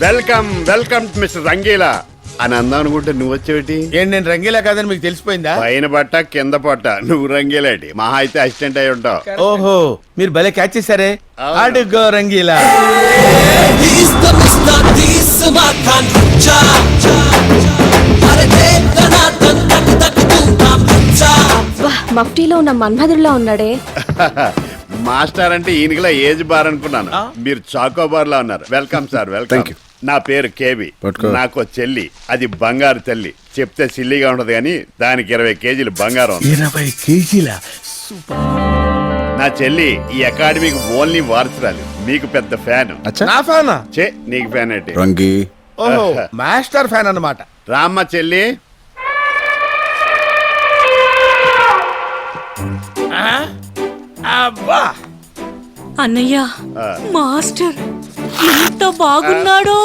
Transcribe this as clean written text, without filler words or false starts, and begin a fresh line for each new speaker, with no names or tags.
Welcome welcome mister Rangeela అని అందాం అనుకుంటే నువ్వు వచ్చేటి
ఏంటి నేను రంగీలా కాదని మీకు తెలిసిపోయిందా?
పైన పట్ట కింద పట్ట నువ్వు రంగీలాటి మహా అయితే అసిస్టెంట్ అయి ఉంటావు.
ఓహో మీరు భలే క్యాచ్ చేశారే.
అవును.
అడుగో రంగీలా.
అబ్బా మఫ్టీలో ఉన్న మన్మధుడిలో ఉన్నాడే.
మాస్టర్ అంటే ఈయనకిలా ఏజ్ బార్ అనుకున్నాను. మీరు చాకోబార్ లా ఉన్నారు. Welcome sir welcome.
Thank you.
నా పేరు కేవి.
పట్టుకో.
నాకు చెల్లి, అది బంగారు తల్లి. చెప్తే సిల్లిగా ఉండదు కానీ దానికి 20 కేజీలు బంగారం ఉంది.
20 కేజీల
నా చెల్లి ఈ అకాడమీకి ఓన్లీ వారసురాలు. మీకు పెద్ద ఫ్యాన్.
అచ్చా
నా ఫ్యానా?
చే నీకు ఫ్యాన్ ఏంటి?
రంగి
ఓహో మాస్టర్ ఫ్యాన్ అన్నమాట.
రామ్మ చెల్లి.
అబ్బా
అన్నయ్య మాస్టర్ ఎంత బాగున్నాడో.